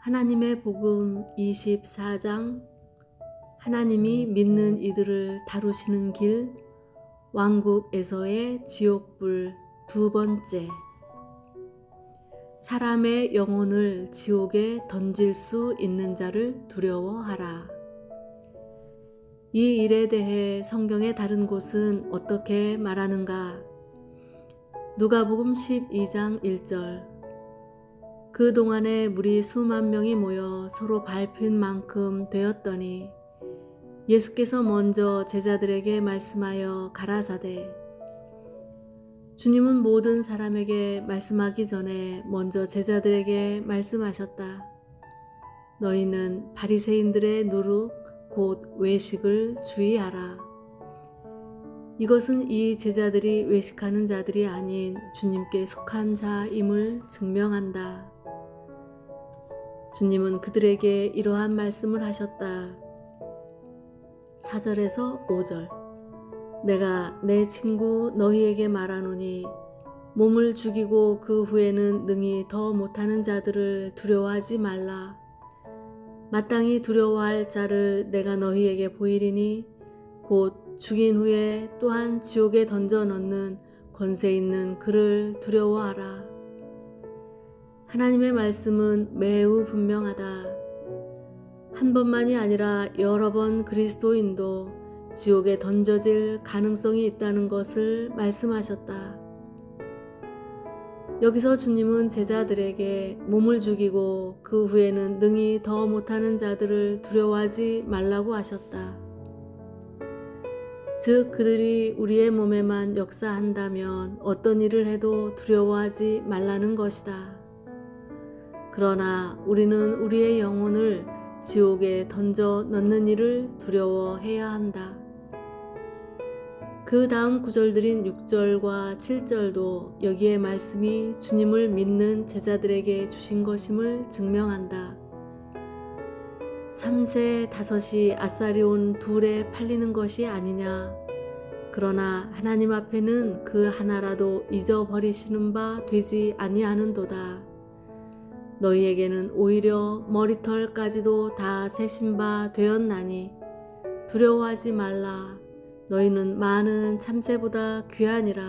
하나님의 복음 24장 하나님이 믿는 이들을 다루시는 길 왕국에서의 지옥불 두 번째. 사람의 영혼을 지옥에 던질 수 있는 자를 두려워하라. 이 일에 대해 성경의 다른 곳은 어떻게 말하는가? 누가복음 12장 1절. 그동안에 물이 수만 명이 모여 서로 밟힌 만큼 되었더니 예수께서 먼저 제자들에게 말씀하여 가라사대. 주님은 모든 사람에게 말씀하기 전에 먼저 제자들에게 말씀하셨다. 너희는 바리새인들의 누룩 곧 외식을 주의하라. 이것은 이 제자들이 외식하는 자들이 아닌 주님께 속한 자임을 증명한다. 주님은 그들에게 이러한 말씀을 하셨다. 4절에서 5절. 내가 내 친구 너희에게 말하노니 몸을 죽이고 그 후에는 능히 더 못하는 자들을 두려워하지 말라. 마땅히 두려워할 자를 내가 너희에게 보이리니 곧 죽인 후에 또한 지옥에 던져 넣는 권세 있는 그를 두려워하라. 하나님의 말씀은 매우 분명하다. 한 번만이 아니라 여러 번 그리스도인도 지옥에 던져질 가능성이 있다는 것을 말씀하셨다. 여기서 주님은 제자들에게 몸을 죽이고 그 후에는 능히 더 못하는 자들을 두려워하지 말라고 하셨다. 즉 그들이 우리의 몸에만 역사한다면 어떤 일을 해도 두려워하지 말라는 것이다. 그러나 우리는 우리의 영혼을 지옥에 던져 넣는 일을 두려워해야 한다. 그 다음 구절들인 6절과 7절도 여기에 말씀이 주님을 믿는 제자들에게 주신 것임을 증명한다. 참새 5이 아싸리 온 둘에 팔리는 것이 아니냐. 그러나 하나님 앞에는 그 하나라도 잊어버리시는 바 되지 아니하는도다. 너희에게는 오히려 머리털까지도 다 세신 바 되었나니 두려워하지 말라. 너희는 많은 참새보다 귀하니라.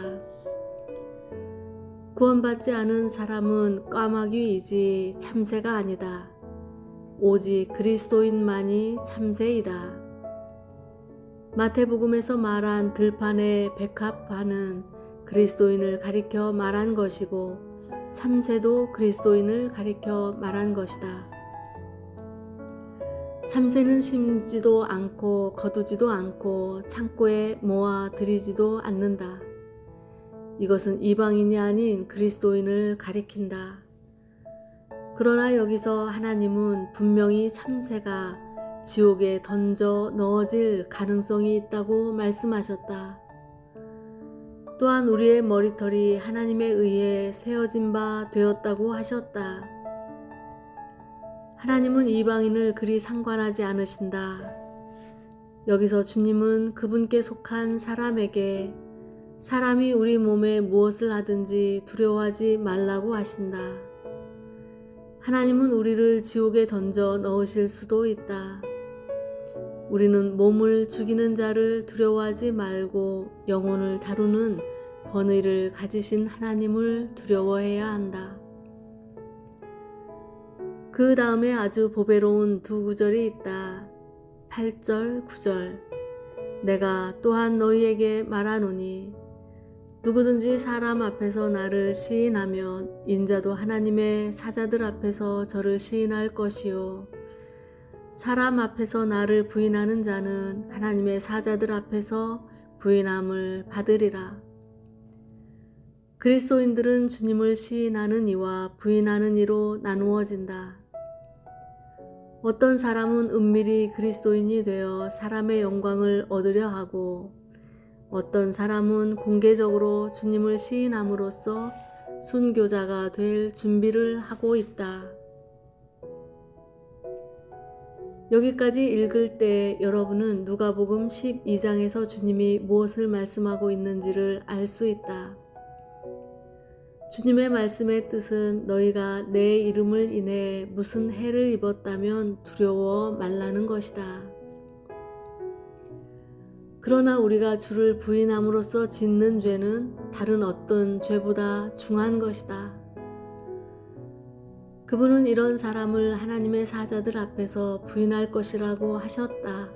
구원받지 않은 사람은 까마귀이지 참새가 아니다. 오직 그리스도인만이 참새이다. 마태복음에서 말한 들판의 백합화는 그리스도인을 가리켜 말한 것이고 참새도 그리스도인을 가리켜 말한 것이다. 참새는 심지도 않고 거두지도 않고 창고에 모아 들이지도 않는다. 이것은 이방인이 아닌 그리스도인을 가리킨다. 그러나 여기서 하나님은 분명히 참새가 지옥에 던져 넣어질 가능성이 있다고 말씀하셨다. 또한 우리의 머리털이 하나님에 의해 세어진 바 되었다고 하셨다. 하나님은 이방인을 그리 상관하지 않으신다. 여기서 주님은 그분께 속한 사람에게 사람이 우리 몸에 무엇을 하든지 두려워하지 말라고 하신다. 하나님은 우리를 지옥에 던져 넣으실 수도 있다. 우리는 몸을 죽이는 자를 두려워하지 말고 영혼을 다루는 권위를 가지신 하나님을 두려워해야 한다. 그 다음에 아주 보배로운 두 구절이 있다. 8절, 9절. 내가 또한 너희에게 말하노니 누구든지 사람 앞에서 나를 시인하면 인자도 하나님의 사자들 앞에서 저를 시인할 것이요. 사람 앞에서 나를 부인하는 자는 하나님의 사자들 앞에서 부인함을 받으리라. 그리스도인들은 주님을 시인하는 이와 부인하는 이로 나누어진다. 어떤 사람은 은밀히 그리스도인이 되어 사람의 영광을 얻으려 하고 어떤 사람은 공개적으로 주님을 시인함으로써 순교자가 될 준비를 하고 있다. 여기까지 읽을 때 여러분은 누가복음 12장에서 주님이 무엇을 말씀하고 있는지를 알 수 있다. 주님의 말씀의 뜻은 너희가 내 이름을 인해 무슨 해를 입었다면 두려워 말라는 것이다. 그러나 우리가 주를 부인함으로써 짓는 죄는 다른 어떤 죄보다 중한 것이다. 그분은 이런 사람을 하나님의 사자들 앞에서 부인할 것이라고 하셨다.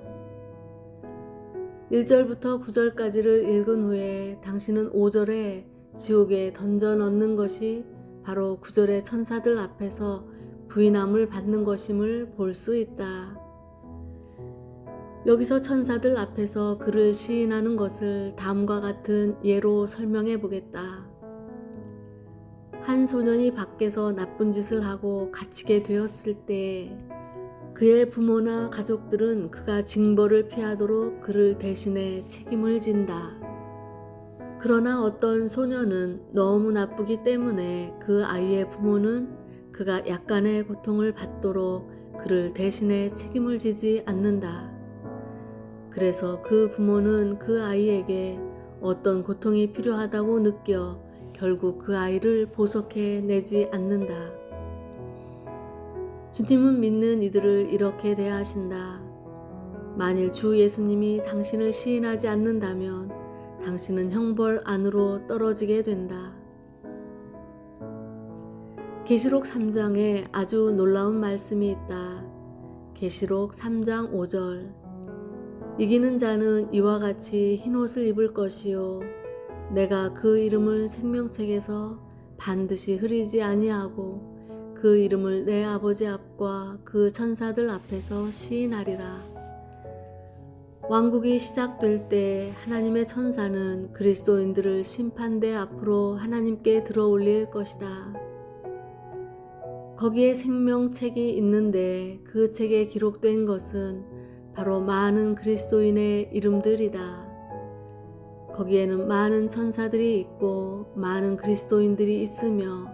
1절부터 9절까지를 읽은 후에 당신은 5절에 지옥에 던져 넣는 것이 바로 9절의 천사들 앞에서 부인함을 받는 것임을 볼 수 있다. 여기서 천사들 앞에서 그를 시인하는 것을 다음과 같은 예로 설명해 보겠다. 한 소년이 밖에서 나쁜 짓을 하고 갇히게 되었을 때 그의 부모나 가족들은 그가 징벌을 피하도록 그를 대신해 책임을 진다. 그러나 어떤 소년은 너무 나쁘기 때문에 그 아이의 부모는 그가 약간의 고통을 받도록 그를 대신해 책임을 지지 않는다. 그래서 그 부모는 그 아이에게 어떤 고통이 필요하다고 느껴 결국 그 아이를 보석해 내지 않는다. 주님은 믿는 이들을 이렇게 대하신다. 만일 주 예수님이 당신을 시인하지 않는다면 당신은 형벌 안으로 떨어지게 된다. 계시록 3장에 아주 놀라운 말씀이 있다. 계시록 3장 5절. 이기는 자는 이와 같이 흰옷을 입을 것이요 내가 그 이름을 생명책에서 반드시 흐리지 아니하고 그 이름을 내 아버지 앞과 그 천사들 앞에서 시인하리라. 왕국이 시작될 때 하나님의 천사는 그리스도인들을 심판대 앞으로 하나님께 들어올릴 것이다. 거기에 생명책이 있는데 그 책에 기록된 것은 바로 많은 그리스도인의 이름들이다. 거기에는 많은 천사들이 있고 많은 그리스도인들이 있으며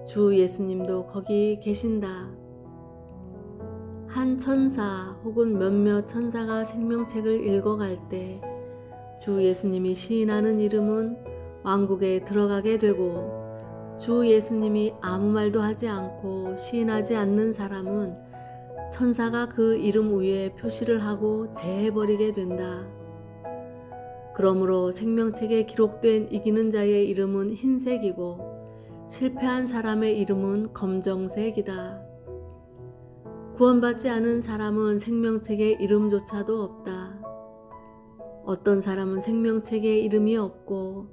주 예수님도 거기 계신다. 한 천사 혹은 몇몇 천사가 생명책을 읽어갈 때 주 예수님이 시인하는 이름은 왕국에 들어가게 되고 주 예수님이 아무 말도 하지 않고 시인하지 않는 사람은 천사가 그 이름 위에 표시를 하고 제해버리게 된다. 그러므로 생명책에 기록된 이기는 자의 이름은 흰색이고 실패한 사람의 이름은 검정색이다. 구원받지 않은 사람은 생명책에 이름조차도 없다. 어떤 사람은 생명책에 이름이 없고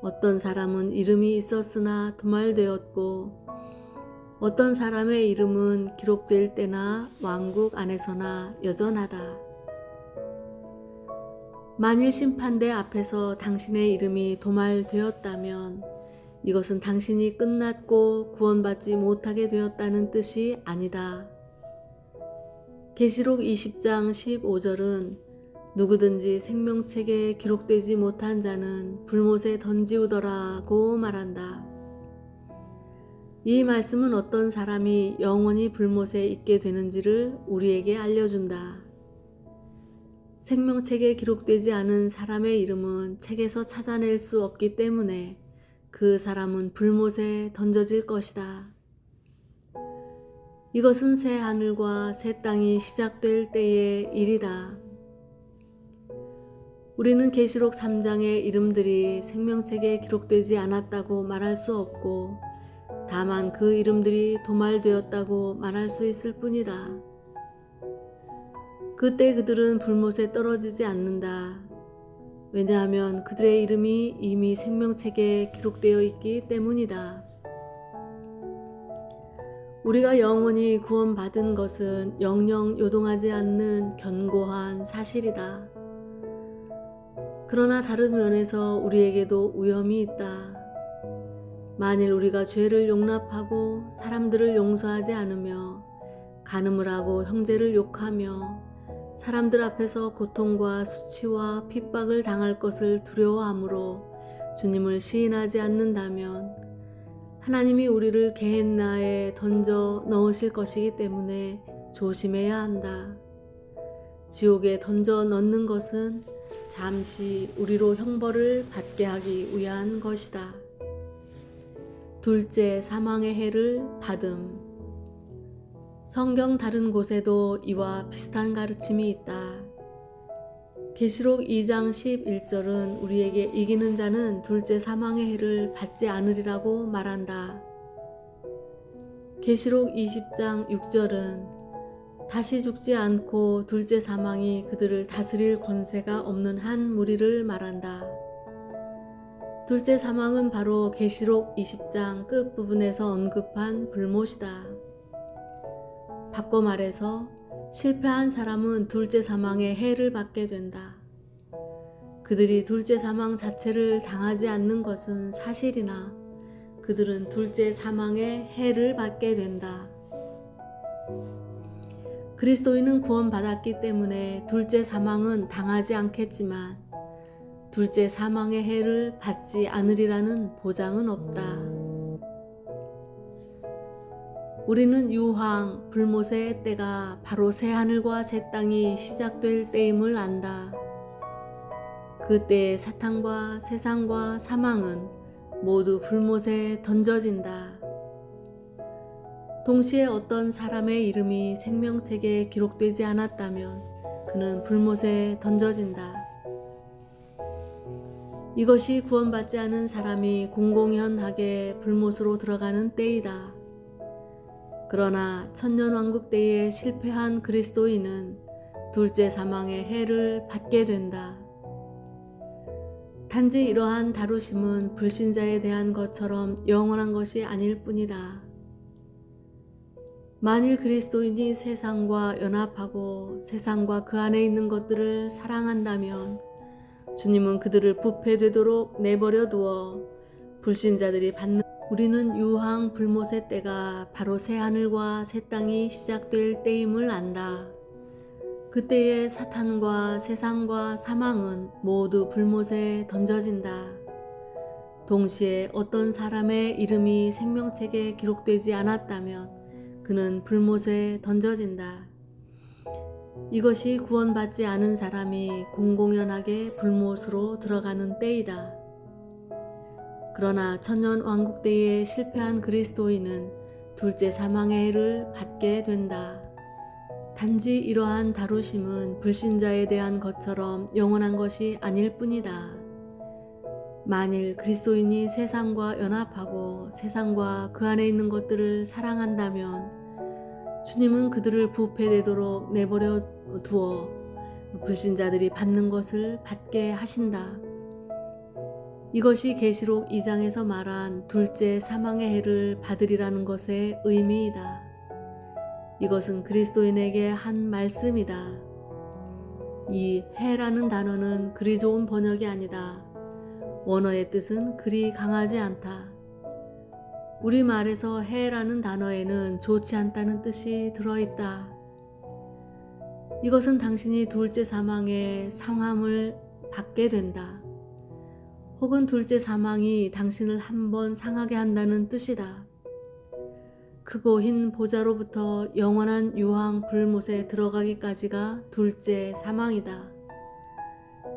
어떤 사람은 이름이 있었으나 도말되었고 어떤 사람의 이름은 기록될 때나 왕국 안에서나 여전하다. 만일 심판대 앞에서 당신의 이름이 도말되었다면 이것은 당신이 끝났고 구원받지 못하게 되었다는 뜻이 아니다. 계시록 20장 15절은 누구든지 생명책에 기록되지 못한 자는 불못에 던지우더라고 말한다. 이 말씀은 어떤 사람이 영원히 불못에 있게 되는지를 우리에게 알려준다. 생명책에 기록되지 않은 사람의 이름은 책에서 찾아낼 수 없기 때문에 그 사람은 불못에 던져질 것이다. 이것은 새 하늘과 새 땅이 시작될 때의 일이다. 우리는 계시록 3장의 이름들이 생명책에 기록되지 않았다고 말할 수 없고 다만 그 이름들이 도말되었다고 말할 수 있을 뿐이다. 그때 그들은 불못에 떨어지지 않는다. 왜냐하면 그들의 이름이 이미 생명책에 기록되어 있기 때문이다. 우리가 영원히 구원받은 것은 영영 요동하지 않는 견고한 사실이다. 그러나 다른 면에서 우리에게도 위험이 있다. 만일 우리가 죄를 용납하고 사람들을 용서하지 않으며 간음을 하고 형제를 욕하며 사람들 앞에서 고통과 수치와 핍박을 당할 것을 두려워하므로 주님을 시인하지 않는다면 하나님이 우리를 게헨나에 던져 넣으실 것이기 때문에 조심해야 한다. 지옥에 던져 넣는 것은 잠시 우리로 형벌을 받게 하기 위한 것이다. 둘째 사망의 해를 받음. 성경 다른 곳에도 이와 비슷한 가르침이 있다. 계시록 2장 11절은 우리에게 이기는 자는 둘째 사망의 해를 받지 않으리라고 말한다. 계시록 20장 6절은 다시 죽지 않고 둘째 사망이 그들을 다스릴 권세가 없는 한 무리를 말한다. 둘째 사망은 바로 계시록 20장 끝부분에서 언급한 불못이다. 바꿔 말해서 실패한 사람은 둘째 사망의 해를 받게 된다. 그들이 둘째 사망 자체를 당하지 않는 것은 사실이나 그들은 둘째 사망의 해를 받게 된다. 그리스도인은 구원받았기 때문에 둘째 사망은 당하지 않겠지만 둘째 사망의 해를 받지 않으리라는 보장은 없다. 우리는 유황, 불못의 때가 바로 새하늘과 새 땅이 시작될 때임을 안다. 그때 사탄과 세상과 사망은 모두 불못에 던져진다. 동시에 어떤 사람의 이름이 생명책에 기록되지 않았다면 그는 불못에 던져진다. 이것이 구원받지 않은 사람이 공공연하게 불못으로 들어가는 때이다. 그러나 천년왕국 때에 실패한 그리스도인은 둘째 사망의 해를 받게 된다. 단지 이러한 다루심은 불신자에 대한 것처럼 영원한 것이 아닐 뿐이다. 만일 그리스도인이 세상과 연합하고 세상과 그 안에 있는 것들을 사랑한다면 주님은 그들을 부패되도록 내버려 두어 불신자들이 받는 우리는 유황 불못의 때가 바로 새하늘과 새 땅이 시작될 때임을 안다. 그때에 사탄과 세상과 사망은 모두 불못에 던져진다. 동시에 어떤 사람의 이름이 생명책에 기록되지 않았다면 그는 불못에 던져진다. 이것이 구원받지 않은 사람이 공공연하게 불못으로 들어가는 때이다. 그러나 천년왕국 때에 실패한 그리스도인은 둘째 사망의 해를 받게 된다. 단지 이러한 다루심은 불신자에 대한 것처럼 영원한 것이 아닐 뿐이다. 만일 그리스도인이 세상과 연합하고 세상과 그 안에 있는 것들을 사랑한다면 주님은 그들을 부패되도록 내버려 두어 불신자들이 받는 것을 받게 하신다. 이것이 계시록 2장에서 말한 둘째 사망의 해를 받으리라는 것의 의미이다. 이것은 그리스도인에게 한 말씀이다. 이 해라는 단어는 그리 좋은 번역이 아니다. 원어의 뜻은 그리 강하지 않다. 우리말에서 해라는 단어에는 좋지 않다는 뜻이 들어있다. 이것은 당신이 둘째 사망의 상함을 받게 된다. 혹은 둘째 사망이 당신을 한번 상하게 한다는 뜻이다. 크고 흰 보좌로부터 영원한 유황 불못에 들어가기까지가 둘째 사망이다.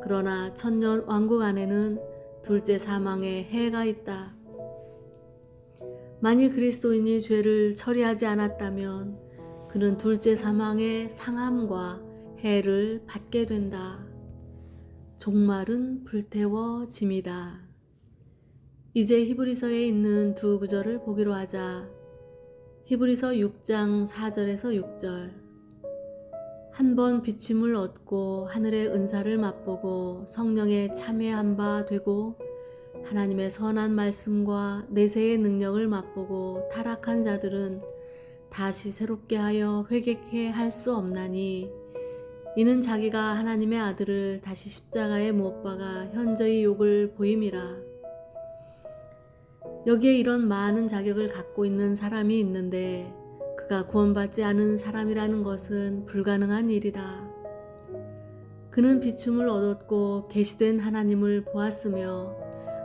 그러나 천년 왕국 안에는 둘째 사망의 해가 있다. 만일 그리스도인이 죄를 처리하지 않았다면 그는 둘째 사망의 상함과 해를 받게 된다. 종말은 불태워짐이다. 이제 히브리서에 있는 두 구절을 보기로 하자. 히브리서 6장 4절에서 6절. 한 번 비춤을 얻고 하늘의 은사를 맛보고 성령에 참여한 바 되고 하나님의 선한 말씀과 내세의 능력을 맛보고 타락한 자들은 다시 새롭게 하여 회개케 할 수 없나니 이는 자기가 하나님의 아들을 다시 십자가에 못 박아 현저히 욕을 보임이라. 여기에 이런 많은 자격을 갖고 있는 사람이 있는데 그가 구원받지 않은 사람이라는 것은 불가능한 일이다. 그는 비춤을 얻었고 계시된 하나님을 보았으며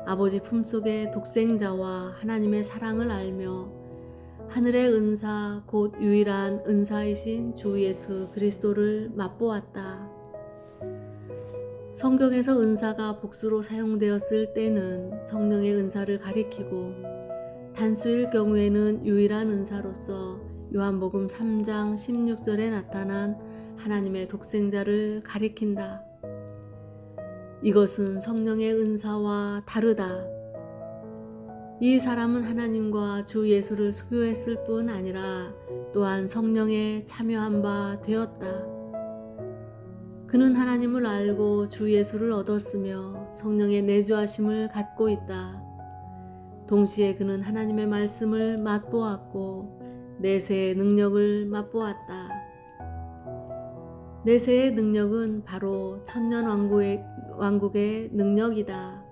아버지 품속의 독생자와 하나님의 사랑을 알며 하늘의 은사 곧 유일한 은사이신 주 예수 그리스도를 맛보았다. 성경에서 은사가 복수로 사용되었을 때는 성령의 은사를 가리키고 단수일 경우에는 유일한 은사로서 요한복음 3장 16절에 나타난 하나님의 독생자를 가리킨다. 이것은 성령의 은사와 다르다. 이 사람은 하나님과 주 예수를 소유했을 뿐 아니라 또한 성령에 참여한 바 되었다. 그는 하나님을 알고 주 예수를 얻었으며 성령의 내주하심을 갖고 있다. 동시에 그는 하나님의 말씀을 맛보았고 내세의 능력을 맛보았다. 내세의 능력은 바로 천년왕국의 능력이다.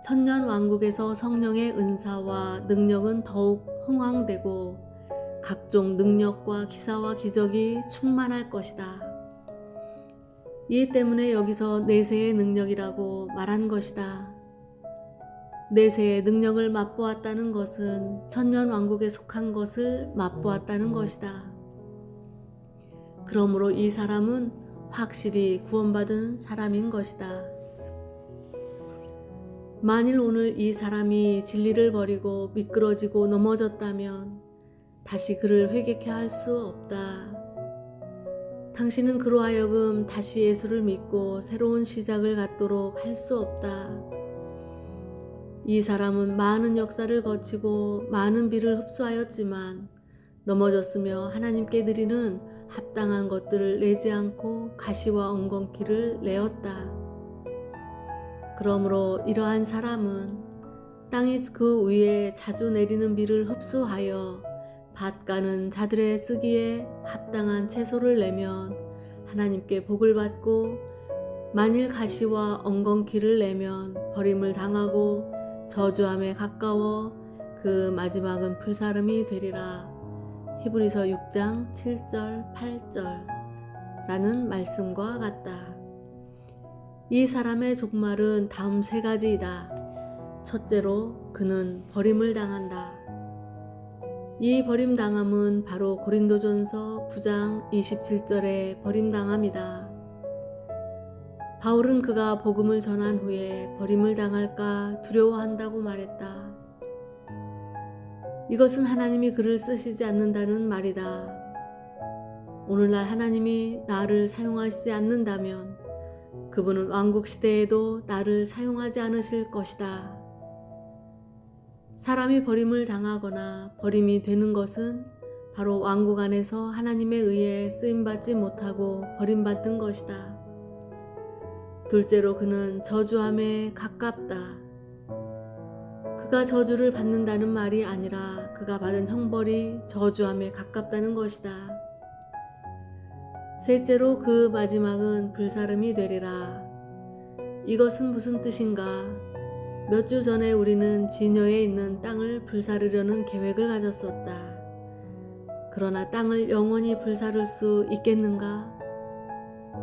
천년왕국에서 성령의 은사와 능력은 더욱 흥왕되고 각종 능력과 기사와 기적이 충만할 것이다. 이 때문에 여기서 내세의 능력이라고 말한 것이다. 내세의 능력을 맛보았다는 것은 천년왕국에 속한 것을 맛보았다는 것이다. 그러므로 이 사람은 확실히 구원받은 사람인 것이다. 만일 오늘 이 사람이 진리를 버리고 미끄러지고 넘어졌다면 다시 그를 회개케 할 수 없다. 당신은 그로 하여금 다시 예수를 믿고 새로운 시작을 갖도록 할 수 없다. 이 사람은 많은 역사를 거치고 많은 비를 흡수하였지만 넘어졌으며 하나님께 드리는 합당한 것들을 내지 않고 가시와 엉겅퀴를 내었다. 그러므로 이러한 사람은 땅이 그 위에 자주 내리는 비를 흡수하여 밭가는 자들의 쓰기에 합당한 채소를 내면 하나님께 복을 받고 만일 가시와 엉겅퀴를 내면 버림을 당하고 저주함에 가까워 그 마지막은 불사름이 되리라. 히브리서 6장 7절 8절 라는 말씀과 같다. 이 사람의 종말은 다음 세 가지이다. 첫째로 그는 버림을 당한다. 이 버림당함은 바로 고린도전서 9장 27절의 버림당함이다. 바울은 그가 복음을 전한 후에 버림을 당할까 두려워한다고 말했다. 이것은 하나님이 그를 쓰시지 않는다는 말이다. 오늘날 하나님이 나를 사용하시지 않는다면 그분은 왕국시대에도 나를 사용하지 않으실 것이다. 사람이 버림을 당하거나 버림이 되는 것은 바로 왕국 안에서 하나님에 의해 쓰임받지 못하고 버림받는 것이다. 둘째로 그는 저주함에 가깝다. 그가 저주를 받는다는 말이 아니라 그가 받은 형벌이 저주함에 가깝다는 것이다. 셋째로 그 마지막은 불사름이 되리라. 이것은 무슨 뜻인가? 몇 주 전에 우리는 진여에 있는 땅을 불사르려는 계획을 가졌었다. 그러나 땅을 영원히 불사를 수 있겠는가?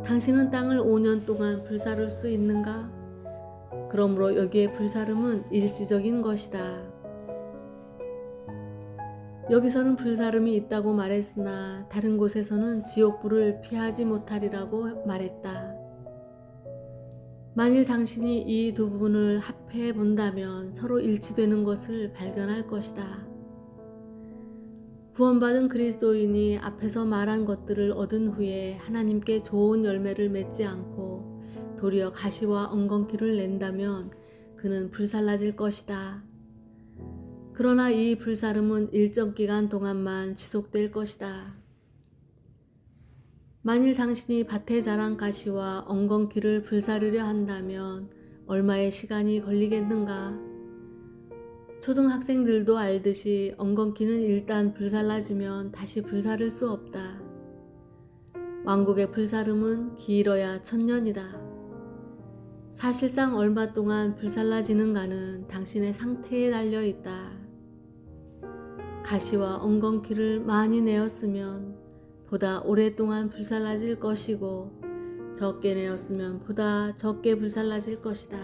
당신은 땅을 5년 동안 불사를 수 있는가? 그러므로 여기에 불사름은 일시적인 것이다. 여기서는 불사름이 있다고 말했으나 다른 곳에서는 지옥불을 피하지 못하리라고 말했다. 만일 당신이 이 두 부분을 합해 본다면 서로 일치되는 것을 발견할 것이다. 구원받은 그리스도인이 앞에서 말한 것들을 얻은 후에 하나님께 좋은 열매를 맺지 않고 도리어 가시와 엉겅퀴를 낸다면 그는 불살라질 것이다. 그러나 이 불사름은 일정 기간 동안만 지속될 것이다. 만일 당신이 밭에 자란 가시와 엉겅퀴를 불사르려 한다면 얼마의 시간이 걸리겠는가? 초등학생들도 알듯이 엉겅퀴는 일단 불살라지면 다시 불사를 수 없다. 왕국의 불사름은 길어야 1000년이다. 사실상 얼마 동안 불살라지는가는 당신의 상태에 달려 있다. 가시와 엉겅퀴를 많이 내었으면 보다 오랫동안 불살라질 것이고 적게 내었으면 보다 적게 불살라질 것이다.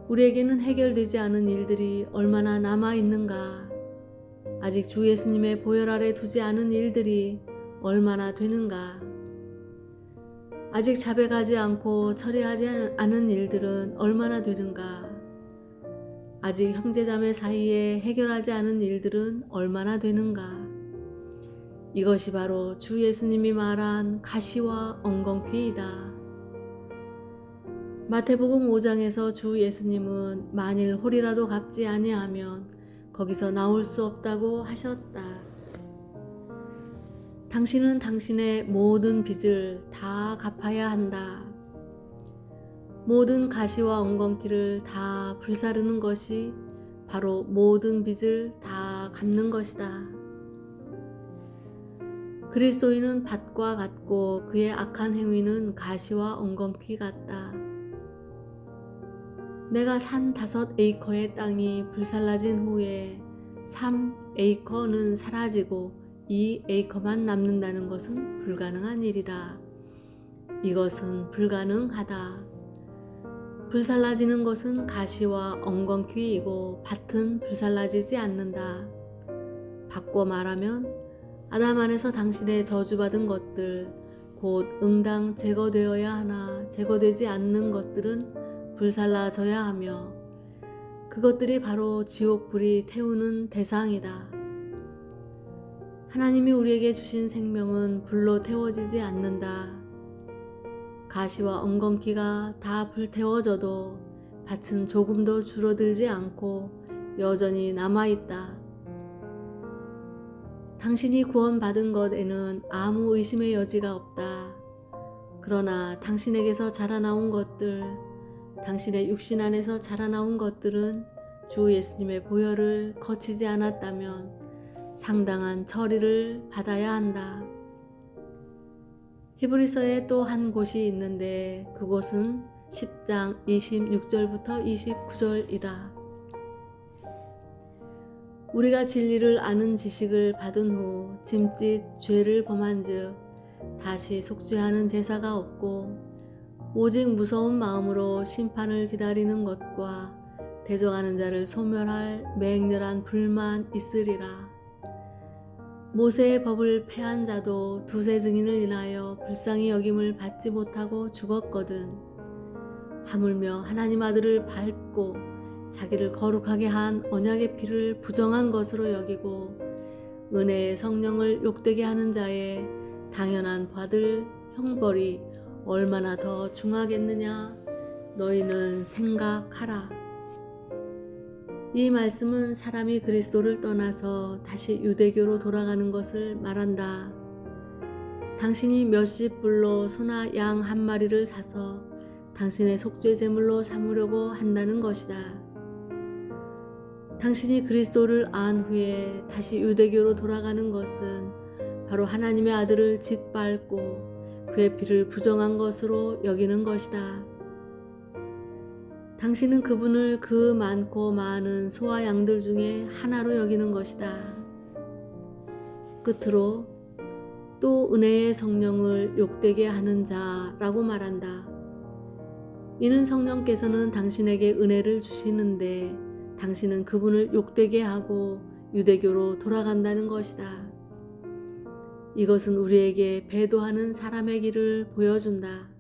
우리에게는 해결되지 않은 일들이 얼마나 남아있는가? 아직 주 예수님의 보혈 아래 두지 않은 일들이 얼마나 되는가? 아직 자백하지 않고 처리하지 않은 일들은 얼마나 되는가? 아직 형제자매 사이에 해결하지 않은 일들은 얼마나 되는가. 이것이 바로 주 예수님이 말한 가시와 엉겅퀴이다. 마태복음 5장에서 주 예수님은 만일 홀이라도 갚지 아니하면 거기서 나올 수 없다고 하셨다. 당신은 당신의 모든 빚을 다 갚아야 한다. 모든 가시와 엉겅퀴를 다 불사르는 것이 바로 모든 빚을 다 갚는 것이다. 그리스도인은 밭과 같고 그의 악한 행위는 가시와 엉겅퀴 같다. 내가 산 5에이커의 땅이 불살라진 후에 3에이커는 사라지고 2에이커만 남는다는 것은 불가능한 일이다. 이것은 불가능하다. 불살라지는 것은 가시와 엉겅퀴이고 밭은 불살라지지 않는다. 바꿔 말하면 아담 안에서 당신의 저주받은 것들, 곧 응당 제거되어야 하나 제거되지 않는 것들은 불살라져야 하며 그것들이 바로 지옥불이 태우는 대상이다. 하나님이 우리에게 주신 생명은 불로 태워지지 않는다. 가시와 엉겅퀴가 다 불태워져도 밭은 조금도 줄어들지 않고 여전히 남아있다. 당신이 구원받은 것에는 아무 의심의 여지가 없다. 그러나 당신에게서 자라나온 것들, 당신의 육신 안에서 자라나온 것들은 주 예수님의 보혈을 거치지 않았다면 상당한 처리를 받아야 한다. 히브리서에 또 한 곳이 있는데 그곳은 10장 26절부터 29절이다. 우리가 진리를 아는 지식을 받은 후 짐짓 죄를 범한 즉 다시 속죄하는 제사가 없고 오직 무서운 마음으로 심판을 기다리는 것과 대적하는 자를 소멸할 맹렬한 불만 있으리라. 모세의 법을 폐한 자도 두세 증인을 인하여 불쌍히 여김을 받지 못하고 죽었거든. 하물며 하나님 아들을 밟고 자기를 거룩하게 한 언약의 피를 부정한 것으로 여기고 은혜의 성령을 욕되게 하는 자의 당연한 받을 형벌이 얼마나 더 중하겠느냐 너희는 생각하라. 이 말씀은 사람이 그리스도를 떠나서 다시 유대교로 돌아가는 것을 말한다. 당신이 몇십 불로 소나 양 한 마리를 사서 당신의 속죄 제물로 삼으려고 한다는 것이다. 당신이 그리스도를 안 후에 다시 유대교로 돌아가는 것은 바로 하나님의 아들을 짓밟고 그의 피를 부정한 것으로 여기는 것이다. 당신은 그분을 그 많고 많은 소와 양들 중에 하나로 여기는 것이다. 끝으로 또 은혜의 성령을 욕되게 하는 자라고 말한다. 이는 성령께서는 당신에게 은혜를 주시는데 당신은 그분을 욕되게 하고 유대교로 돌아간다는 것이다. 이것은 우리에게 배도하는 사람의 길을 보여준다.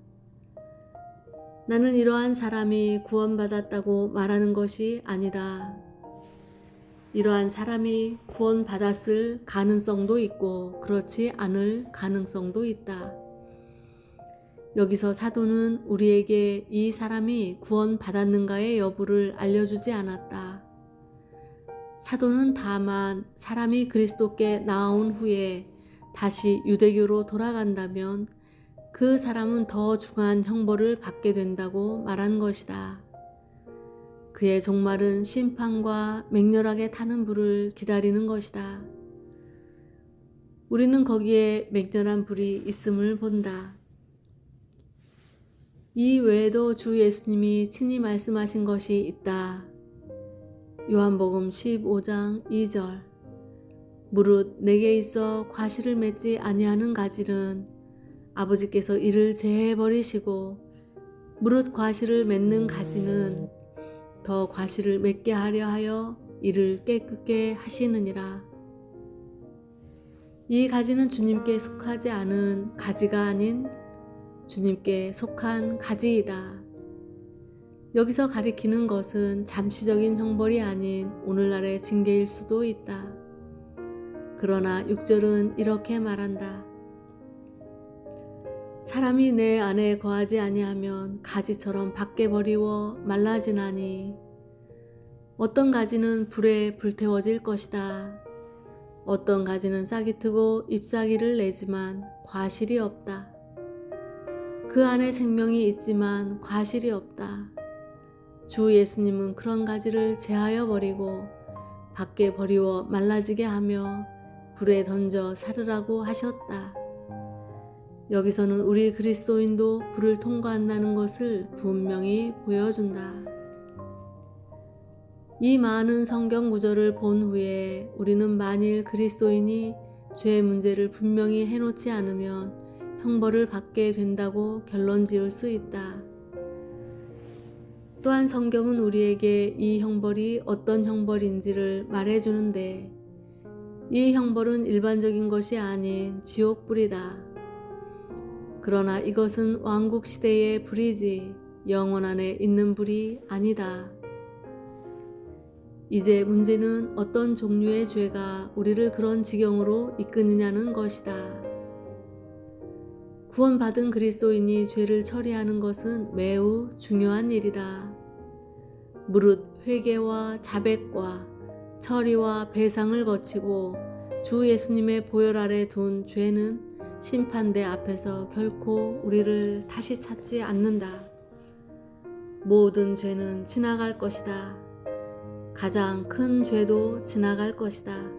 나는 이러한 사람이 구원받았다고 말하는 것이 아니다. 이러한 사람이 구원받았을 가능성도 있고 그렇지 않을 가능성도 있다. 여기서 사도는 우리에게 이 사람이 구원받았는가의 여부를 알려주지 않았다. 사도는 다만 사람이 그리스도께 나아온 후에 다시 유대교로 돌아간다면 그 사람은 더 중한 형벌을 받게 된다고 말한 것이다. 그의 종말은 심판과 맹렬하게 타는 불을 기다리는 것이다. 우리는 거기에 맹렬한 불이 있음을 본다. 이 외에도 주 예수님이 친히 말씀하신 것이 있다. 요한복음 15장 2절 무릇 내게 있어 과실을 맺지 아니하는 가지는 아버지께서 이를 제해버리시고 무릇 과실을 맺는 가지는 더 과실을 맺게 하려 하여 이를 깨끗게 하시느니라. 이 가지는 주님께 속하지 않은 가지가 아닌 주님께 속한 가지이다. 여기서 가리키는 것은 잠시적인 형벌이 아닌 오늘날의 징계일 수도 있다. 그러나 6절은 이렇게 말한다. 사람이 내 안에 거하지 아니하면 가지처럼 밖에 버리워 말라지나니 어떤 가지는 불에 불태워질 것이다. 어떤 가지는 싹이 트고 잎사귀를 내지만 과실이 없다. 그 안에 생명이 있지만 과실이 없다. 주 예수님은 그런 가지를 제하여 버리고 밖에 버리워 말라지게 하며 불에 던져 사르라고 하셨다. 여기서는 우리 그리스도인도 불을 통과한다는 것을 분명히 보여준다. 이 많은 성경 구절을 본 후에 우리는 만일 그리스도인이 죄의 문제를 분명히 해놓지 않으면 형벌을 받게 된다고 결론 지을 수 있다. 또한 성경은 우리에게 이 형벌이 어떤 형벌인지를 말해주는데 이 형벌은 일반적인 것이 아닌 지옥불이다. 그러나 이것은 왕국시대의 불이지 영혼 안에 있는 불이 아니다. 이제 문제는 어떤 종류의 죄가 우리를 그런 지경으로 이끄느냐는 것이다. 구원받은 그리스도인이 죄를 처리하는 것은 매우 중요한 일이다. 무릇 회개와 자백과 처리와 배상을 거치고 주 예수님의 보혈 아래 둔 죄는 심판대 앞에서 결코 우리를 다시 찾지 않는다. 모든 죄는 지나갈 것이다. 가장 큰 죄도 지나갈 것이다.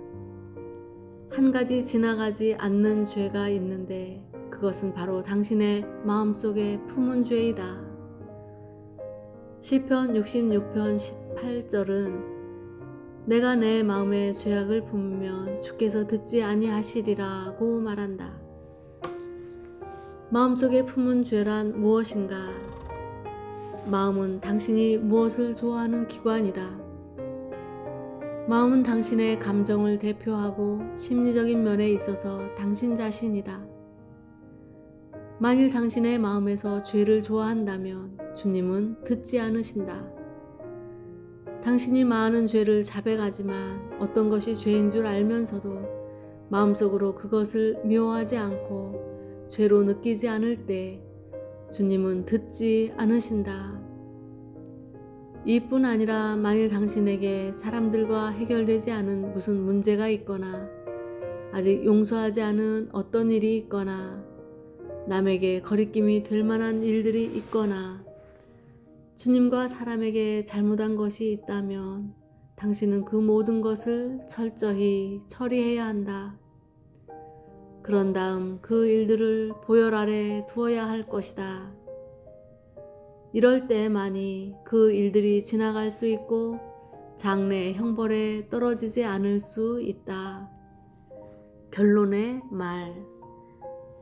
한 가지 지나가지 않는 죄가 있는데 그것은 바로 당신의 마음속에 품은 죄이다. 시편 66편 18절은 내가 내 마음에 죄악을 품으면 주께서 듣지 아니하시리라고 말한다. 마음속에 품은 죄란 무엇인가? 마음은 당신이 무엇을 좋아하는 기관이다. 마음은 당신의 감정을 대표하고 심리적인 면에 있어서 당신 자신이다. 만일 당신의 마음에서 죄를 좋아한다면 주님은 듣지 않으신다. 당신이 많은 죄를 자백하지만 어떤 것이 죄인 줄 알면서도 마음속으로 그것을 미워하지 않고 죄로 느끼지 않을 때 주님은 듣지 않으신다. 이뿐 아니라 만일 당신에게 사람들과 해결되지 않은 무슨 문제가 있거나 아직 용서하지 않은 어떤 일이 있거나 남에게 거리낌이 될 만한 일들이 있거나 주님과 사람에게 잘못한 것이 있다면 당신은 그 모든 것을 철저히 처리해야 한다. 그런 다음 그 일들을 보혈 아래 두어야 할 것이다. 이럴 때만이 그 일들이 지나갈 수 있고 장래의 형벌에 떨어지지 않을 수 있다. 결론의 말.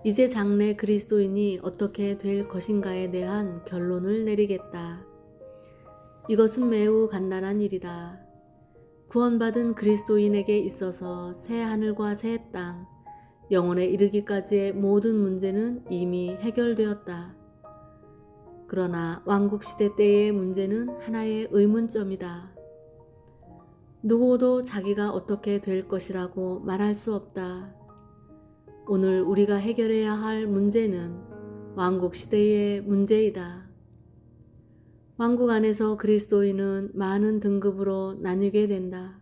이제 장래 그리스도인이 어떻게 될 것인가에 대한 결론을 내리겠다. 이것은 매우 간단한 일이다. 구원받은 그리스도인에게 있어서 새 하늘과 새 땅, 영원에 이르기까지의 모든 문제는 이미 해결되었다. 그러나 왕국시대 때의 문제는 하나의 의문점이다. 누구도 자기가 어떻게 될 것이라고 말할 수 없다. 오늘 우리가 해결해야 할 문제는 왕국시대의 문제이다. 왕국 안에서 그리스도인은 많은 등급으로 나뉘게 된다.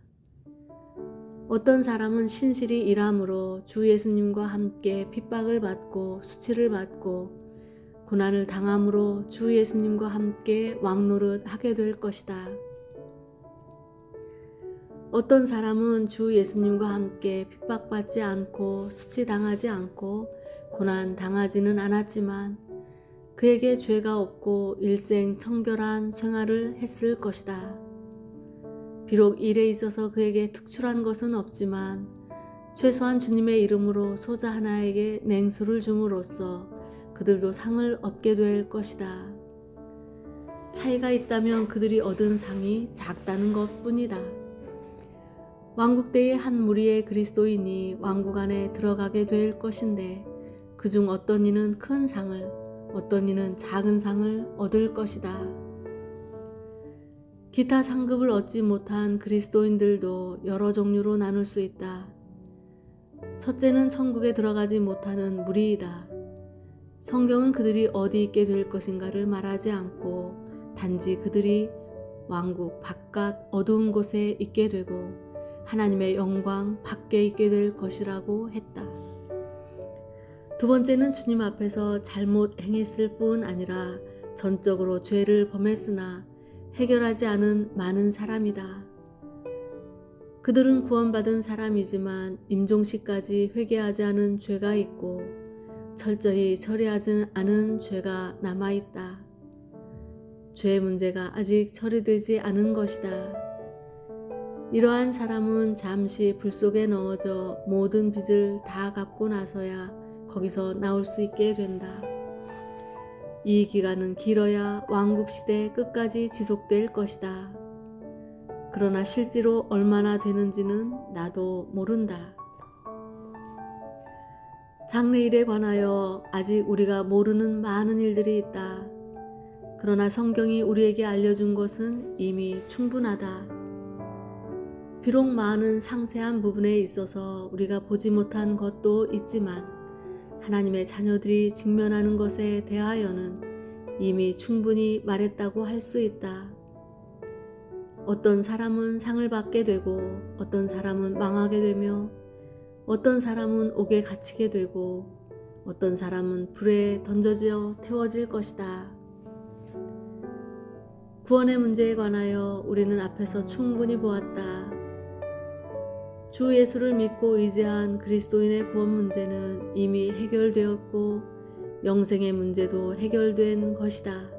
어떤 사람은 신실히 일함으로 주 예수님과 함께 핍박을 받고 수치를 받고 고난을 당함으로 주 예수님과 함께 왕노릇 하게 될 것이다. 어떤 사람은 주 예수님과 함께 핍박받지 않고 수치당하지 않고 고난당하지는 않았지만 그에게 죄가 없고 일생 청결한 생활을 했을 것이다. 비록 일에 있어서 그에게 특출한 것은 없지만 최소한 주님의 이름으로 소자 하나에게 냉수를 줌으로써 그들도 상을 얻게 될 것이다. 차이가 있다면 그들이 얻은 상이 작다는 것뿐이다. 왕국 때의 한 무리의 그리스도인이 왕국 안에 들어가게 될 것인데 그중 어떤 이는 큰 상을, 어떤 이는 작은 상을 얻을 것이다. 기타 상급을 얻지 못한 그리스도인들도 여러 종류로 나눌 수 있다. 첫째는 천국에 들어가지 못하는 무리이다. 성경은 그들이 어디 있게 될 것인가를 말하지 않고 단지 그들이 왕국 바깥 어두운 곳에 있게 되고 하나님의 영광 밖에 있게 될 것이라고 했다. 두 번째는 주님 앞에서 잘못 행했을 뿐 아니라 전적으로 죄를 범했으나 해결하지 않은 많은 사람이다. 그들은 구원받은 사람이지만 임종시까지 회개하지 않은 죄가 있고 철저히 처리하지 않은 죄가 남아있다. 죄의 문제가 아직 처리되지 않은 것이다. 이러한 사람은 잠시 불 속에 넣어져 모든 빚을 다 갚고 나서야 거기서 나올 수 있게 된다. 이 기간은 길어야 왕국시대 끝까지 지속될 것이다. 그러나 실제로 얼마나 되는지는 나도 모른다. 장래일에 관하여 아직 우리가 모르는 많은 일들이 있다. 그러나 성경이 우리에게 알려준 것은 이미 충분하다. 비록 많은 상세한 부분에 있어서 우리가 보지 못한 것도 있지만 하나님의 자녀들이 직면하는 것에 대하여는 이미 충분히 말했다고 할 수 있다. 어떤 사람은 상을 받게 되고 어떤 사람은 망하게 되며 어떤 사람은 옥에 갇히게 되고 어떤 사람은 불에 던져져 태워질 것이다. 구원의 문제에 관하여 우리는 앞에서 충분히 보았다. 주 예수를 믿고 의지한 그리스도인의 구원 문제는 이미 해결되었고 영생의 문제도 해결된 것이다.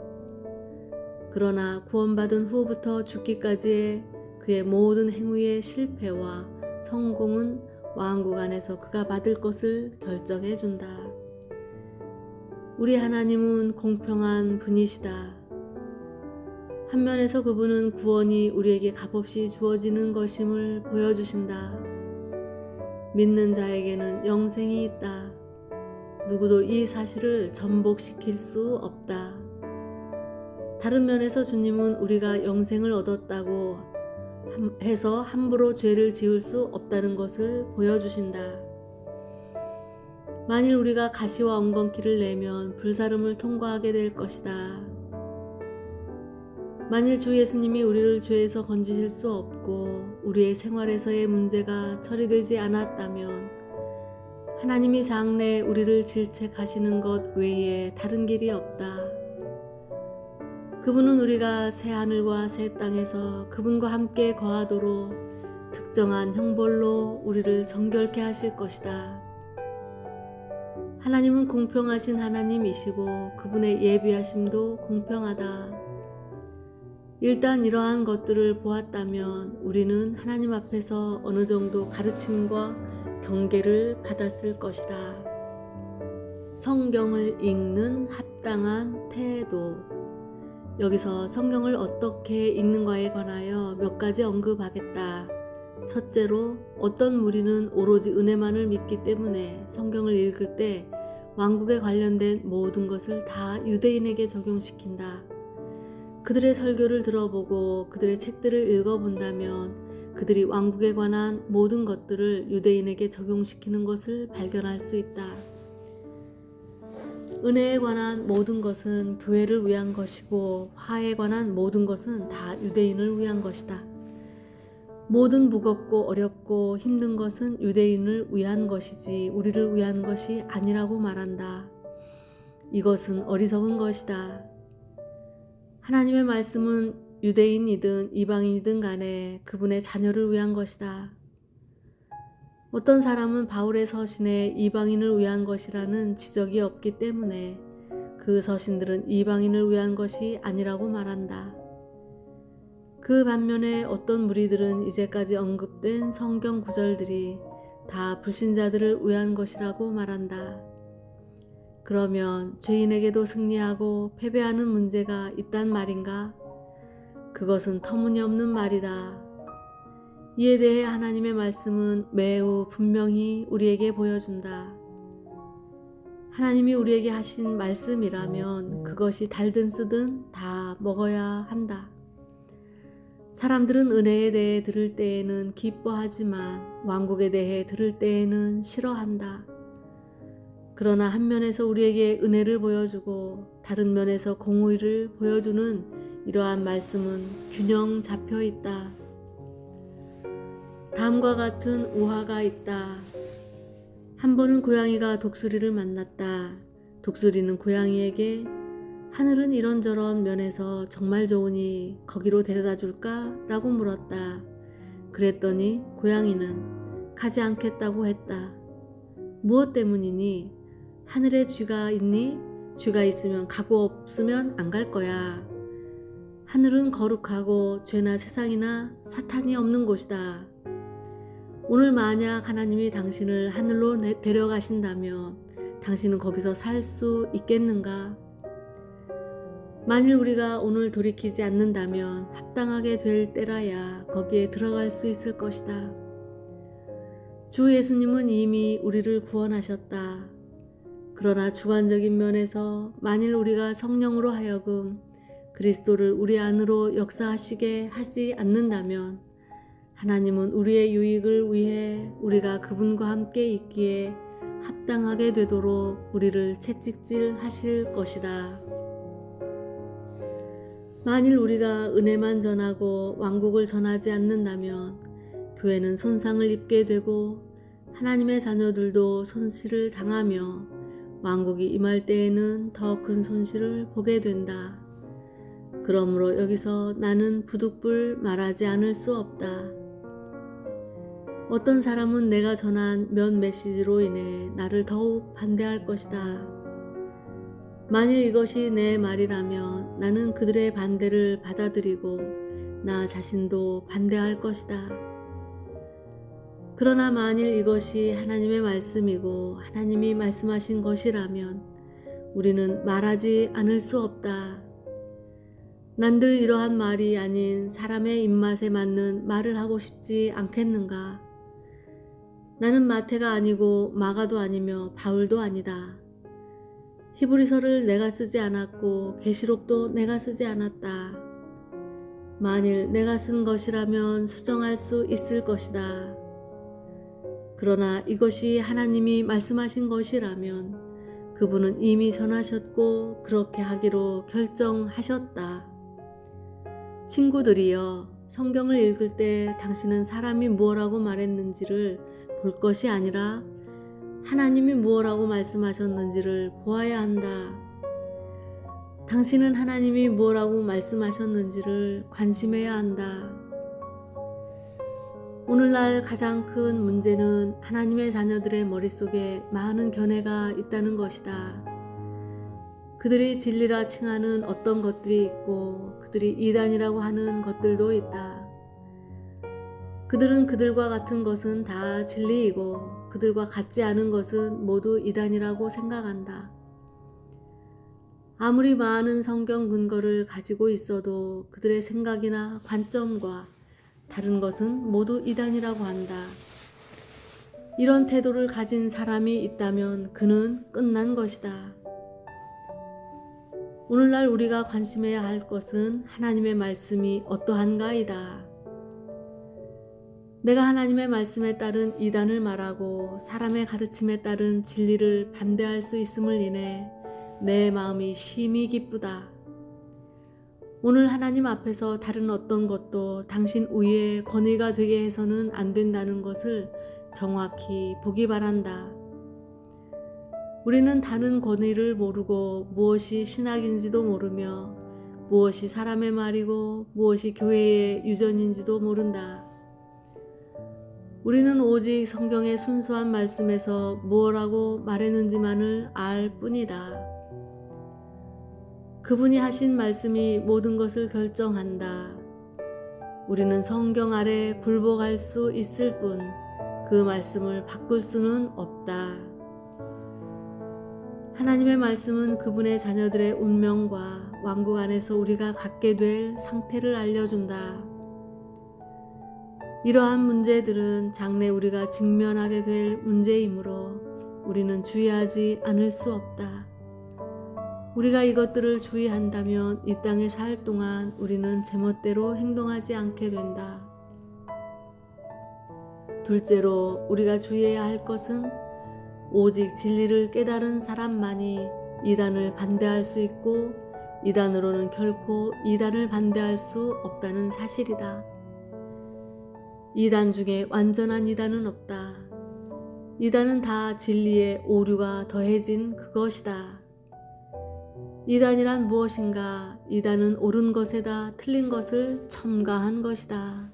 그러나 구원받은 후부터 죽기까지의 그의 모든 행위의 실패와 성공은 왕국 안에서 그가 받을 것을 결정해 준다. 우리 하나님은 공평한 분이시다. 한 면에서 그분은 구원이 우리에게 값없이 주어지는 것임을 보여주신다. 믿는 자에게는 영생이 있다. 누구도 이 사실을 전복시킬 수 없다. 다른 면에서 주님은 우리가 영생을 얻었다고 해서 함부로 죄를 지을 수 없다는 것을 보여주신다. 만일 우리가 가시와 엉겅퀴를 내면 불사름을 통과하게 될 것이다. 만일 주 예수님이 우리를 죄에서 건지실 수 없고 우리의 생활에서의 문제가 처리되지 않았다면 하나님이 장래에 우리를 질책하시는 것 외에 다른 길이 없다. 그분은 우리가 새 하늘과 새 땅에서 그분과 함께 거하도록 특정한 형벌로 우리를 정결케 하실 것이다. 하나님은 공평하신 하나님이시고 그분의 예비하심도 공평하다. 일단 이러한 것들을 보았다면 우리는 하나님 앞에서 어느 정도 가르침과 경계를 받았을 것이다. 성경을 읽는 합당한 태도. 여기서 성경을 어떻게 읽는가에 관하여 몇 가지 언급하겠다. 첫째로 어떤 무리는 오로지 은혜만을 믿기 때문에 성경을 읽을 때 왕국에 관련된 모든 것을 다 유대인에게 적용시킨다. 그들의 설교를 들어보고 그들의 책들을 읽어본다면 그들이 왕국에 관한 모든 것들을 유대인에게 적용시키는 것을 발견할 수 있다. 은혜에 관한 모든 것은 교회를 위한 것이고 화에 관한 모든 것은 다 유대인을 위한 것이다. 모든 무겁고 어렵고 힘든 것은 유대인을 위한 것이지 우리를 위한 것이 아니라고 말한다. 이것은 어리석은 것이다. 하나님의 말씀은 유대인이든 이방인이든 간에 그분의 자녀를 위한 것이다. 어떤 사람은 바울의 서신에 이방인을 위한 것이라는 지적이 없기 때문에 그 서신들은 이방인을 위한 것이 아니라고 말한다. 그 반면에 어떤 무리들은 이제까지 언급된 성경 구절들이 다 불신자들을 위한 것이라고 말한다. 그러면 죄인에게도 승리하고 패배하는 문제가 있단 말인가? 그것은 터무니없는 말이다. 이에 대해 하나님의 말씀은 매우 분명히 우리에게 보여준다. 하나님이 우리에게 하신 말씀이라면 그것이 달든 쓰든 다 먹어야 한다. 사람들은 은혜에 대해 들을 때에는 기뻐하지만 왕국에 대해 들을 때에는 싫어한다. 그러나 한 면에서 우리에게 은혜를 보여주고 다른 면에서 공의를 보여주는 이러한 말씀은 균형 잡혀 있다. 다음과 같은 우화가 있다. 한 번은 고양이가 독수리를 만났다. 독수리는 고양이에게 하늘은 이런저런 면에서 정말 좋으니 거기로 데려다 줄까? 라고 물었다. 그랬더니 고양이는 가지 않겠다고 했다. 무엇 때문이니? 하늘에 쥐가 있니? 쥐가 있으면 가고 없으면 안 갈 거야. 하늘은 거룩하고 죄나 세상이나 사탄이 없는 곳이다. 오늘 만약 하나님이 당신을 하늘로 데려가신다면 당신은 거기서 살 수 있겠는가? 만일 우리가 오늘 돌이키지 않는다면 합당하게 될 때라야 거기에 들어갈 수 있을 것이다. 주 예수님은 이미 우리를 구원하셨다. 그러나 주관적인 면에서 만일 우리가 성령으로 하여금 그리스도를 우리 안으로 역사하시게 하지 않는다면 하나님은 우리의 유익을 위해 우리가 그분과 함께 있기에 합당하게 되도록 우리를 채찍질 하실 것이다. 만일 우리가 은혜만 전하고 왕국을 전하지 않는다면 교회는 손상을 입게 되고 하나님의 자녀들도 손실을 당하며 왕국이 임할 때에는 더 큰 손실을 보게 된다. 그러므로 여기서 나는 부득불 말하지 않을 수 없다. 어떤 사람은 내가 전한 몇 메시지로 인해 나를 더욱 반대할 것이다. 만일 이것이 내 말이라면 나는 그들의 반대를 받아들이고 나 자신도 반대할 것이다. 그러나 만일 이것이 하나님의 말씀이고 하나님이 말씀하신 것이라면 우리는 말하지 않을 수 없다. 난들 이러한 말이 아닌 사람의 입맛에 맞는 말을 하고 싶지 않겠는가? 나는 마태가 아니고 마가도 아니며 바울도 아니다. 히브리서를 내가 쓰지 않았고 계시록도 내가 쓰지 않았다. 만일 내가 쓴 것이라면 수정할 수 있을 것이다. 그러나 이것이 하나님이 말씀하신 것이라면 그분은 이미 전하셨고 그렇게 하기로 결정하셨다. 친구들이여, 성경을 읽을 때 당신은 사람이 무엇라고 말했는지를 볼 것이 아니라 하나님이 무엇라고 말씀하셨는지를 보아야 한다. 당신은 하나님이 무엇라고 말씀하셨는지를 관심해야 한다. 오늘날 가장 큰 문제는 하나님의 자녀들의 머릿속에 많은 견해가 있다는 것이다. 그들이 진리라 칭하는 어떤 것들이 있고 그들이 이단이라고 하는 것들도 있다. 그들은 그들과 같은 것은 다 진리이고 그들과 같지 않은 것은 모두 이단이라고 생각한다. 아무리 많은 성경 근거를 가지고 있어도 그들의 생각이나 관점과 다른 것은 모두 이단이라고 한다. 이런 태도를 가진 사람이 있다면 그는 끝난 것이다. 오늘날 우리가 관심해야 할 것은 하나님의 말씀이 어떠한가이다. 내가 하나님의 말씀에 따른 이단을 말하고 사람의 가르침에 따른 진리를 반대할 수 있음을 인해 내 마음이 심히 기쁘다. 오늘 하나님 앞에서 다른 어떤 것도 당신 위에 권위가 되게 해서는 안 된다는 것을 정확히 보기 바란다. 우리는 다른 권위를 모르고 무엇이 신학인지도 모르며 무엇이 사람의 말이고 무엇이 교회의 유전인지도 모른다. 우리는 오직 성경의 순수한 말씀에서 무엇라고 말했는지만을 알 뿐이다. 그분이 하신 말씀이 모든 것을 결정한다. 우리는 성경 아래 굴복할 수 있을 뿐 그 말씀을 바꿀 수는 없다. 하나님의 말씀은 그분의 자녀들의 운명과 왕국 안에서 우리가 갖게 될 상태를 알려준다. 이러한 문제들은 장래 우리가 직면하게 될 문제이므로 우리는 주의하지 않을 수 없다. 우리가 이것들을 주의한다면 이 땅에 살 동안 우리는 제멋대로 행동하지 않게 된다. 둘째로 우리가 주의해야 할 것은 오직 진리를 깨달은 사람만이 이단을 반대할 수 있고 이단으로는 결코 이단을 반대할 수 없다는 사실이다. 이단 중에 완전한 이단은 없다. 이단은 다 진리의 오류가 더해진 그것이다. 이단이란 무엇인가? 이단은 옳은 것에다 틀린 것을 첨가한 것이다.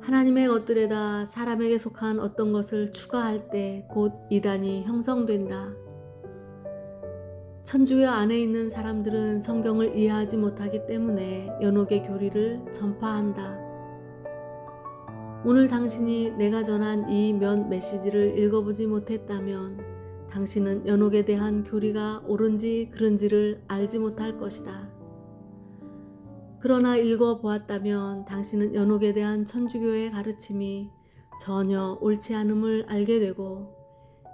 하나님의 것들에다 사람에게 속한 어떤 것을 추가할 때 곧 이단이 형성된다. 천주교 안에 있는 사람들은 성경을 이해하지 못하기 때문에 연옥의 교리를 전파한다. 오늘 당신이 내가 전한 이 몇 메시지를 읽어보지 못했다면 당신은 연옥에 대한 교리가 옳은지 그른지를 알지 못할 것이다. 그러나 읽어보았다면 당신은 연옥에 대한 천주교의 가르침이 전혀 옳지 않음을 알게 되고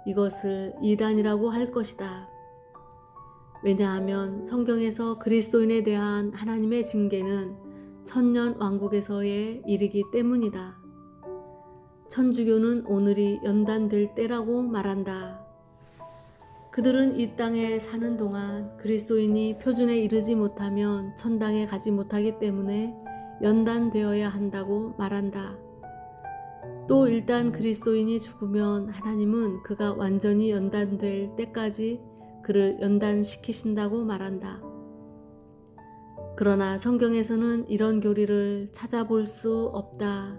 이것을 이단이라고 할 것이다. 왜냐하면 성경에서 그리스도인에 대한 하나님의 징계는 천년 왕국에서의 일이기 때문이다. 천주교는 오늘이 연단될 때라고 말한다. 그들은 이 땅에 사는 동안 그리스도인이 표준에 이르지 못하면 천당에 가지 못하기 때문에 연단되어야 한다고 말한다. 또 일단 그리스도인이 죽으면 하나님은 그가 완전히 연단될 때까지 그를 연단시키신다고 말한다. 그러나 성경에서는 이런 교리를 찾아볼 수 없다.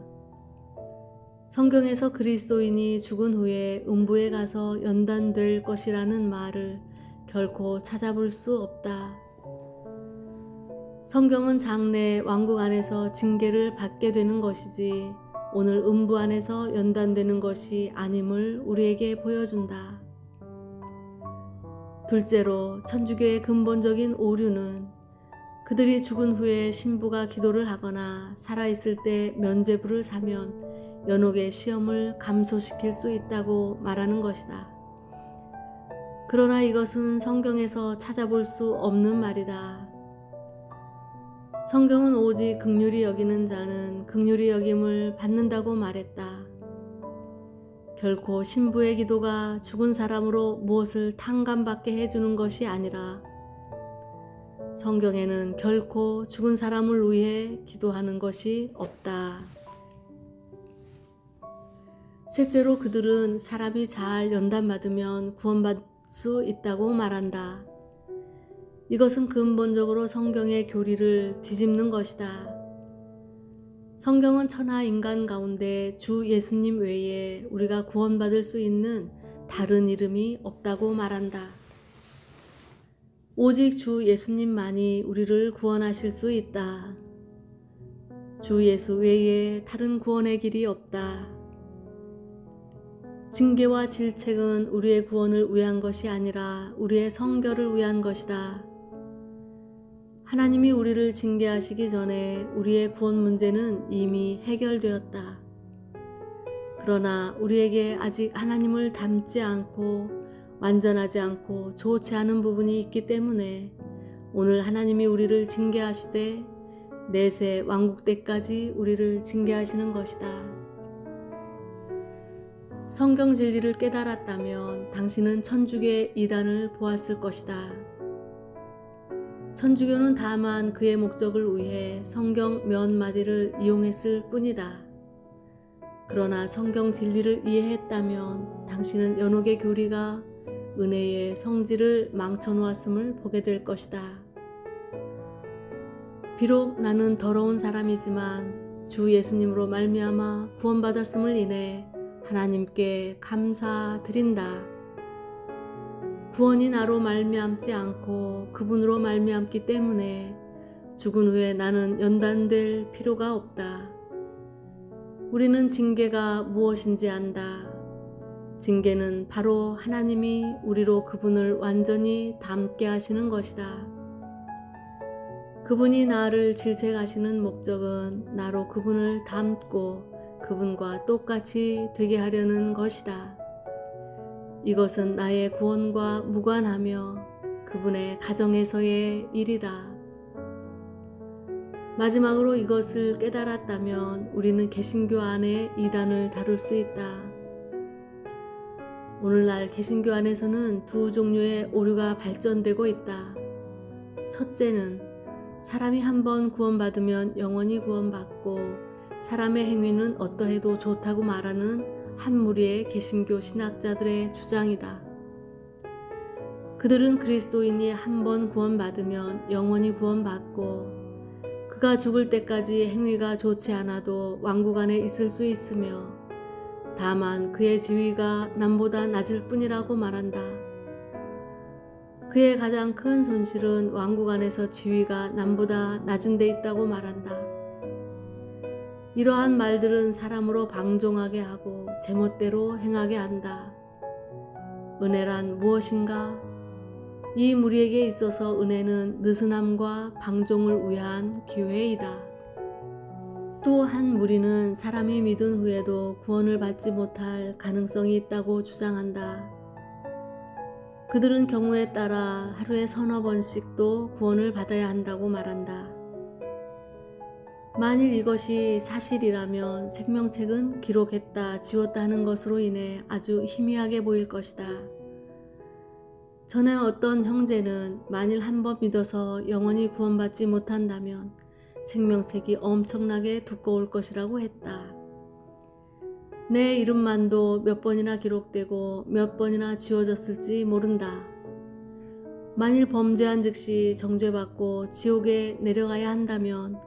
성경에서 그리스도인이 죽은 후에 음부에 가서 연단될 것이라는 말을 결코 찾아볼 수 없다. 성경은 장래 왕국 안에서 징계를 받게 되는 것이지 오늘 음부 안에서 연단되는 것이 아님을 우리에게 보여준다. 둘째로 천주교의 근본적인 오류는 그들이 죽은 후에 신부가 기도를 하거나 살아있을 때 면죄부를 사면 연옥의 시험을 감소시킬 수 있다고 말하는 것이다. 그러나 이것은 성경에서 찾아볼 수 없는 말이다. 성경은 오직 긍휼히 여기는 자는 긍휼히 여김을 받는다고 말했다. 결코 신부의 기도가 죽은 사람으로 무엇을 탕감받게 해주는 것이 아니라 성경에는 결코 죽은 사람을 위해 기도하는 것이 없다. 셋째로 그들은 사람이 잘 연단받으면 구원받을 수 있다고 말한다. 이것은 근본적으로 성경의 교리를 뒤집는 것이다. 성경은 천하 인간 가운데 주 예수님 외에 우리가 구원받을 수 있는 다른 이름이 없다고 말한다. 오직 주 예수님만이 우리를 구원하실 수 있다. 주 예수 외에 다른 구원의 길이 없다. 징계와 질책은 우리의 구원을 위한 것이 아니라 우리의 성결을 위한 것이다. 하나님이 우리를 징계하시기 전에 우리의 구원 문제는 이미 해결되었다. 그러나 우리에게 아직 하나님을 닮지 않고 완전하지 않고 좋지 않은 부분이 있기 때문에 오늘 하나님이 우리를 징계하시되 내세 왕국 때까지 우리를 징계하시는 것이다. 성경 진리를 깨달았다면 당신은 천주교의 이단을 보았을 것이다. 천주교는 다만 그의 목적을 위해 성경 몇 마디를 이용했을 뿐이다. 그러나 성경 진리를 이해했다면 당신은 연옥의 교리가 은혜의 성질을 망쳐놓았음을 보게 될 것이다. 비록 나는 더러운 사람이지만 주 예수님으로 말미암아 구원받았음을 인해 하나님께 감사드린다. 구원이 나로 말미암지 않고 그분으로 말미암기 때문에 죽은 후에 나는 연단될 필요가 없다. 우리는 징계가 무엇인지 안다. 징계는 바로 하나님이 우리로 그분을 완전히 닮게 하시는 것이다. 그분이 나를 질책하시는 목적은 나로 그분을 닮고 그분과 똑같이 되게 하려는 것이다. 이것은 나의 구원과 무관하며 그분의 가정에서의 일이다. 마지막으로 이것을 깨달았다면 우리는 개신교 안에 이단을 다룰 수 있다. 오늘날 개신교 안에서는 두 종류의 오류가 발전되고 있다. 첫째는 사람이 한번 구원받으면 영원히 구원받고 사람의 행위는 어떠해도 좋다고 말하는 한 무리의 개신교 신학자들의 주장이다. 그들은 그리스도인이 한번 구원받으면 영원히 구원받고 그가 죽을 때까지 행위가 좋지 않아도 왕국 안에 있을 수 있으며 다만 그의 지위가 남보다 낮을 뿐이라고 말한다. 그의 가장 큰 손실은 왕국 안에서 지위가 남보다 낮은 데 있다고 말한다. 이러한 말들은 사람으로 방종하게 하고 제멋대로 행하게 한다. 은혜란 무엇인가? 이 무리에게 있어서 은혜는 느슨함과 방종을 위한 기회이다. 또 한 무리는 사람이 믿은 후에도 구원을 받지 못할 가능성이 있다고 주장한다. 그들은 경우에 따라 하루에 서너 번씩도 구원을 받아야 한다고 말한다. 만일 이것이 사실이라면 생명책은 기록했다 지웠다 하는 것으로 인해 아주 희미하게 보일 것이다. 전에 어떤 형제는 만일 한 번 믿어서 영원히 구원받지 못한다면 생명책이 엄청나게 두꺼울 것이라고 했다. 내 이름만도 몇 번이나 기록되고 몇 번이나 지워졌을지 모른다. 만일 범죄한 즉시 정죄받고 지옥에 내려가야 한다면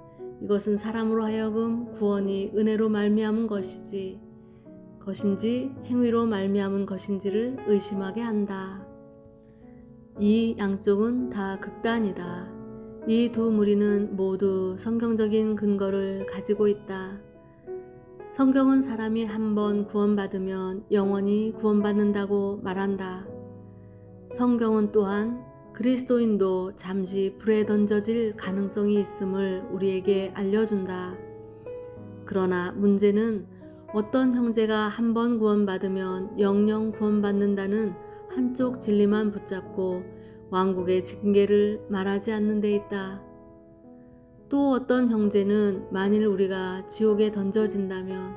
이것은 사람으로 하여금 구원이 은혜로 말미암은 것인지 행위로 말미암은 것인지를 의심하게 한다. 이 양쪽은 다 극단이다. 이 두 무리는 모두 성경적인 근거를 가지고 있다. 성경은 사람이 한번 구원받으면 영원히 구원받는다고 말한다. 성경은 또한 그리스도인도 잠시 불에 던져질 가능성이 있음을 우리에게 알려준다. 그러나 문제는 어떤 형제가 한번 구원받으면 영영 구원받는다는 한쪽 진리만 붙잡고 왕국의 징계를 말하지 않는 데 있다. 또 어떤 형제는 만일 우리가 지옥에 던져진다면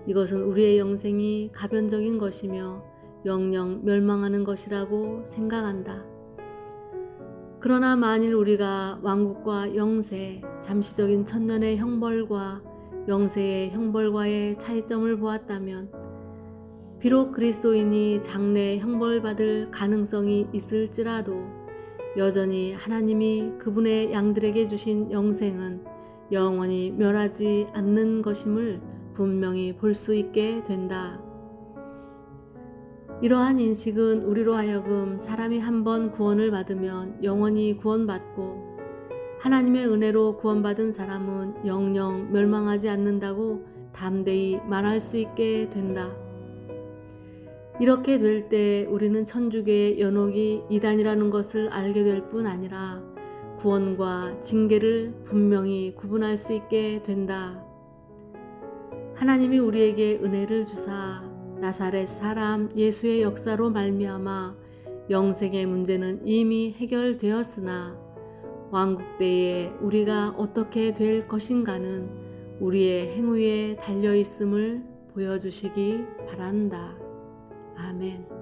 이것은 우리의 영생이 가변적인 것이며 영영 멸망하는 것이라고 생각한다. 그러나 만일 우리가 왕국과 영세, 잠시적인 천년의 형벌과 영세의 형벌과의 차이점을 보았다면 비록 그리스도인이 장래 형벌받을 가능성이 있을지라도 여전히 하나님이 그분의 양들에게 주신 영생은 영원히 멸하지 않는 것임을 분명히 볼 수 있게 된다. 이러한 인식은 우리로 하여금 사람이 한번 구원을 받으면 영원히 구원받고 하나님의 은혜로 구원받은 사람은 영영 멸망하지 않는다고 담대히 말할 수 있게 된다. 이렇게 될 때 우리는 천주교의 연옥이 이단이라는 것을 알게 될 뿐 아니라 구원과 징계를 분명히 구분할 수 있게 된다. 하나님이 우리에게 은혜를 주사 나사렛 사람 예수의 역사로 말미암아 영생의 문제는 이미 해결되었으나 왕국 때에 우리가 어떻게 될 것인가는 우리의 행위에 달려 있음을 보여주시기 바란다. 아멘.